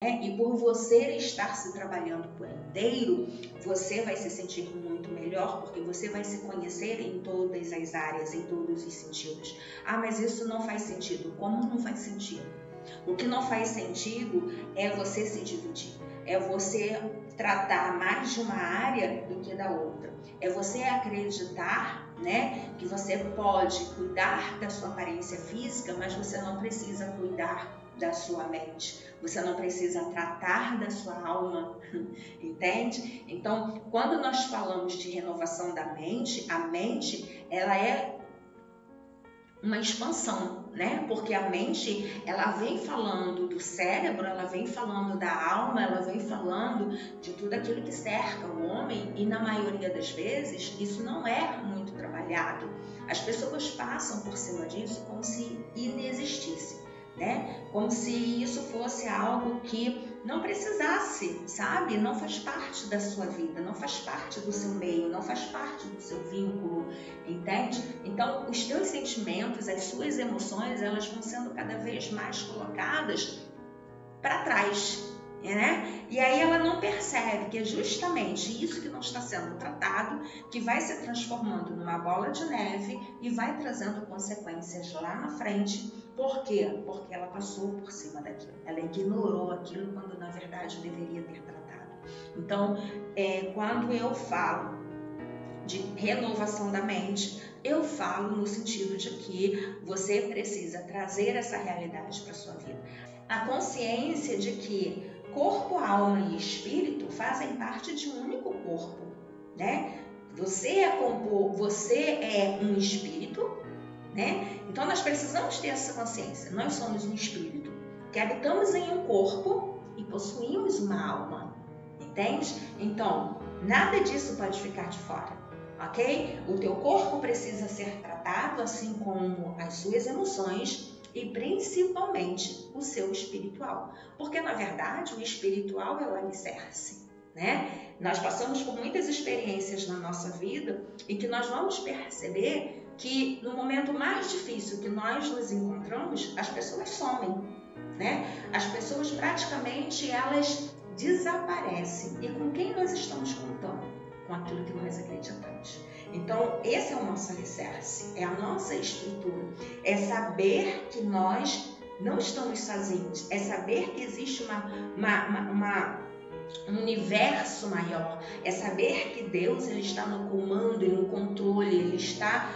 E por você estar se trabalhando por inteiro, você vai se sentir muito melhor, porque você vai se conhecer em todas as áreas, em todos os sentidos. Ah, mas isso não faz sentido. Como não faz sentido? O que não faz sentido é você se dividir, é você tratar mais de uma área do que da outra, é você acreditar, né, que você pode cuidar da sua aparência física, mas você não precisa cuidar da sua mente, você não precisa tratar da sua alma, entende? Então, quando nós falamos de renovação da mente, a mente, ela é uma expansão, né? Porque a mente, ela vem falando do cérebro, ela vem falando da alma, ela vem falando de tudo aquilo que cerca o homem, e na maioria das vezes isso não é muito trabalhado. As pessoas passam por cima disso como se inexistisse, né? Como se isso fosse algo que não precisasse, sabe? Não faz parte da sua vida, não faz parte do seu meio, não faz parte do seu vínculo, entende? Então, os teus sentimentos, as suas emoções, elas vão sendo cada vez mais colocadas para trás, né? E aí ela não percebe que é justamente isso que não está sendo tratado, que vai se transformando numa bola de neve e vai trazendo consequências lá na frente. Por quê? Porque ela passou por cima daquilo, ela ignorou aquilo quando na verdade deveria ter tratado. Então, quando eu falo de renovação da mente, eu falo no sentido de que você precisa trazer essa realidade para a sua vida. A consciência de que corpo, alma e espírito fazem parte de um único corpo, né? Você é um espírito, né? Então nós precisamos ter essa consciência. Nós somos um espírito que habitamos em um corpo e possuímos uma alma, entende? Então, nada disso pode ficar de fora. Ok? O teu corpo precisa ser tratado, assim como as suas emoções e principalmente o seu espiritual. Porque, na verdade, o espiritual é o alicerce, né? Nós passamos por muitas experiências na nossa vida e que nós vamos perceber que no momento mais difícil que nós nos encontramos, as pessoas somem, né? As pessoas praticamente, elas desaparecem. E com quem nós estamos contando? Com aquilo que nós acreditamos. Então, esse é o nosso alicerce, é a nossa estrutura, é saber que nós não estamos sozinhos, é saber que existe um universo maior, é saber que Deus ele está no comando e no controle, ele está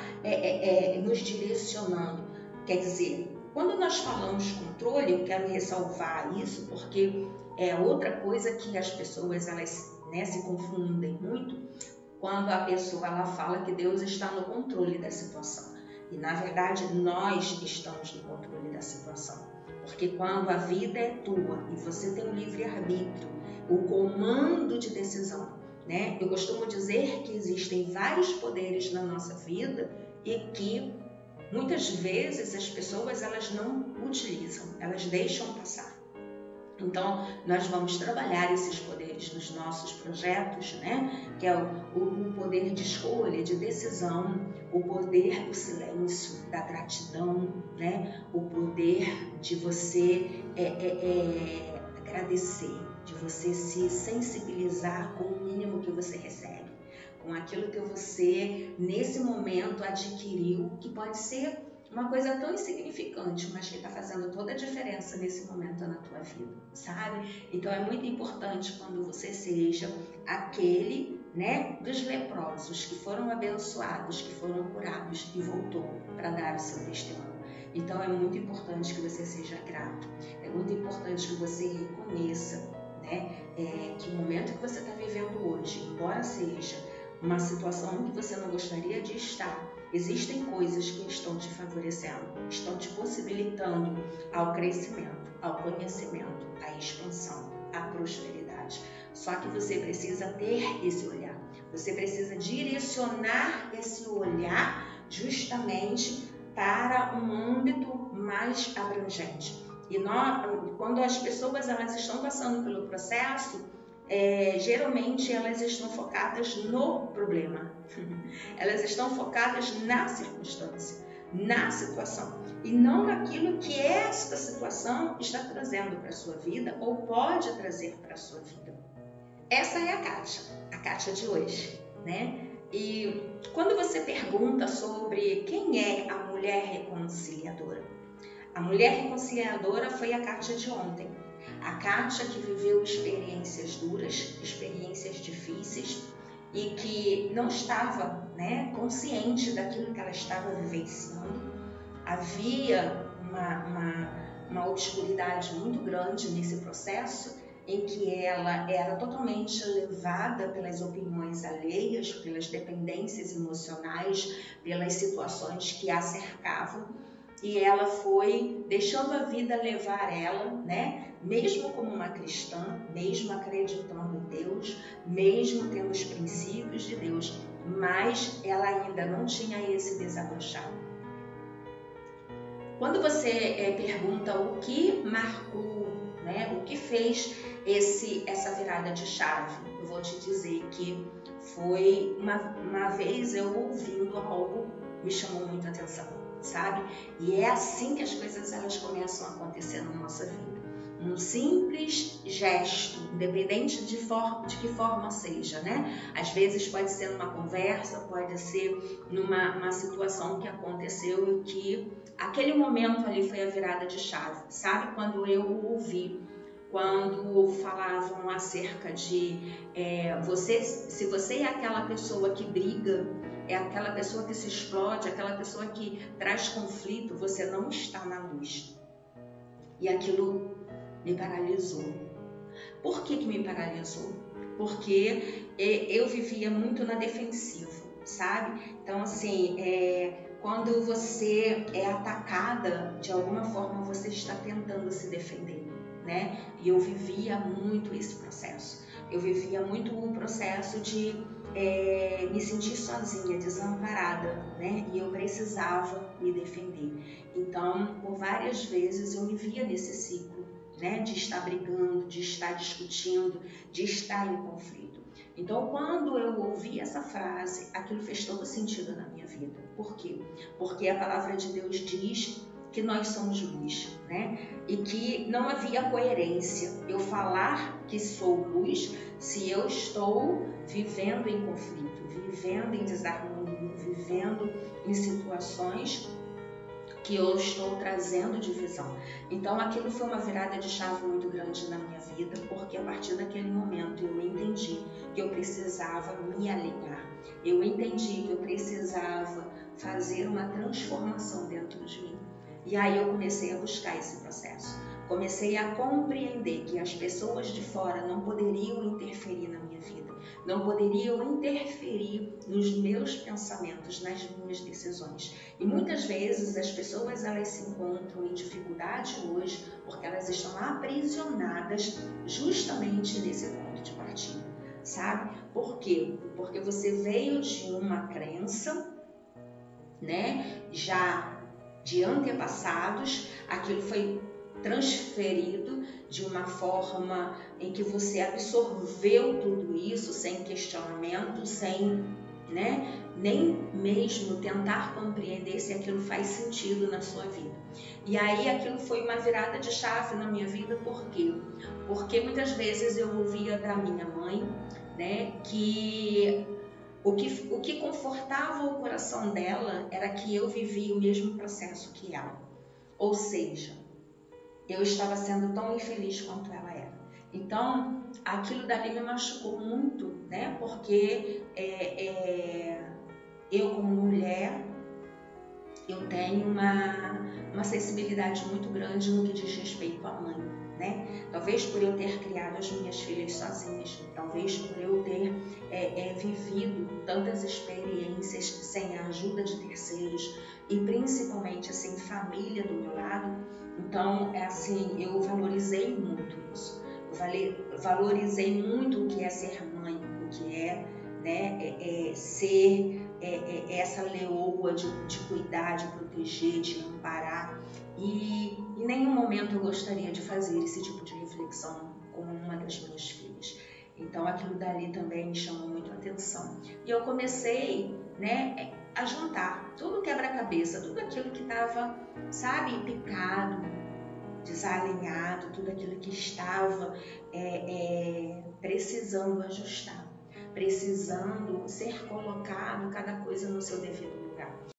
nos direcionando. Quer dizer, quando nós falamos controle, eu quero ressalvar isso porque é outra coisa que as pessoas elas se confundem muito quando a pessoa ela fala que Deus está no controle da situação. E na verdade nós estamos no controle da situação. Porque quando a vida é tua e você tem o livre-arbítrio, o comando de decisão, né? Eu costumo dizer que existem vários poderes na nossa vida e que muitas vezes as pessoas elas não utilizam, elas deixam passar. Então, nós vamos trabalhar esses poderes nos nossos projetos, né? Que é o poder de escolha, de decisão, o poder do silêncio, da gratidão, né? O poder de você agradecer, de você se sensibilizar com o mínimo que você recebe, com aquilo que você, nesse momento, adquiriu, que pode ser uma coisa tão insignificante, mas que está fazendo toda a diferença nesse momento na tua vida, sabe? Então é muito importante quando você seja aquele, né, dos leprosos que foram abençoados, que foram curados e voltou para dar o seu testemunho. Então é muito importante que você seja grato, é muito importante que você reconheça, né, que o momento que você está vivendo hoje, embora seja uma situação que você não gostaria de estar, existem coisas que estão te favorecendo, estão te possibilitando ao crescimento, ao conhecimento, à expansão, à prosperidade. Só que você precisa ter esse olhar, você precisa direcionar esse olhar justamente para um âmbito mais abrangente. E quando as pessoas elas estão passando pelo processo, geralmente elas estão focadas no problema, elas estão focadas na circunstância, na situação e não naquilo que esta situação está trazendo para a sua vida ou pode trazer para a sua vida. Essa é a Kátia de hoje, né? E quando você pergunta sobre quem é a mulher reconciliadora, a mulher reconciliadora foi a Kátia de ontem. A Kátia que viveu experiências duras, experiências difíceis e que não estava, né, consciente daquilo que ela estava vivenciando. Havia uma obscuridade muito grande nesse processo em que ela era totalmente levada pelas opiniões alheias, pelas dependências emocionais, pelas situações que a cercavam. E ela foi deixando a vida levar ela, né? Mesmo como uma cristã, mesmo acreditando em Deus, mesmo tendo os princípios de Deus, mas ela ainda não tinha esse desabrochar. Quando você pergunta o que marcou, né? O que fez essa virada de chave, eu vou te dizer que foi uma vez eu ouvindo algo me chamou muita atenção, sabe? E é assim que as coisas elas começam a acontecer na nossa vida. Um simples gesto, independente de que forma seja, né? Às vezes pode ser numa conversa, pode ser numa situação que aconteceu e que aquele momento ali foi a virada de chave, sabe? Quando eu ouvi, quando falavam acerca de se você é aquela pessoa que briga, é aquela pessoa que se explode, aquela pessoa que traz conflito, você não está na luz. E aquilo me paralisou. Por que me paralisou? Porque eu vivia muito na defensiva, sabe? Então, assim, quando você é atacada, de alguma forma você está tentando se defender, né? E eu vivia muito esse processo. Eu vivia muito o processo de me sentir sozinha, desamparada, né? E eu precisava me defender. Então, por várias vezes eu me via nesse ciclo, né? De estar brigando, de estar discutindo, de estar em conflito. Então, quando eu ouvi essa frase, aquilo fez todo sentido na minha vida. Por quê? Porque a palavra de Deus diz que nós somos luz, né? E que não havia coerência eu falar que sou luz se eu estou vivendo em conflito, vivendo em desarmonia, vivendo em situações que eu estou trazendo divisão. Então aquilo foi uma virada de chave muito grande na minha vida, porque a partir daquele momento eu entendi que eu precisava me alinhar. Eu entendi que eu precisava fazer uma transformação dentro de mim. E aí eu comecei a buscar esse processo. Comecei a compreender que as pessoas de fora não poderiam interferir na minha vida, não poderiam interferir nos meus pensamentos, nas minhas decisões. E muitas vezes as pessoas elas se encontram em dificuldade hoje porque elas estão aprisionadas justamente nesse ponto de partida, sabe? Por quê? Porque você veio de uma crença, né? Já de antepassados, aquilo foi transferido de uma forma em que você absorveu tudo isso sem questionamento, sem, né, nem mesmo tentar compreender se aquilo faz sentido na sua vida. E aí aquilo foi uma virada de chave na minha vida, por quê? Porque muitas vezes eu ouvia da minha mãe, né, que o que confortava o coração dela era que eu vivia o mesmo processo que ela. Ou seja, eu estava sendo tão infeliz quanto ela era. Então, aquilo dali me machucou muito, né? Porque eu como mulher, eu tenho uma sensibilidade muito grande no que diz respeito à mãe, né? Talvez por eu ter criado as minhas filhas sozinhas, talvez por eu ter vivido tantas experiências sem a ajuda de terceiros e principalmente assim família do meu lado. Então, assim, eu valorizei muito isso. Eu valorizei muito o que é ser mãe, o que é, né, ser essa leoa de cuidar, de proteger, de amparar. E em nenhum momento eu gostaria de fazer esse tipo de reflexão com uma das minhas filhas. Então aquilo dali também me chamou muito a atenção. E eu comecei, né, juntar tudo quebra-cabeça, tudo aquilo que estava, sabe, picado, desalinhado, tudo aquilo que estava precisando ajustar, precisando ser colocado cada coisa no seu devido lugar.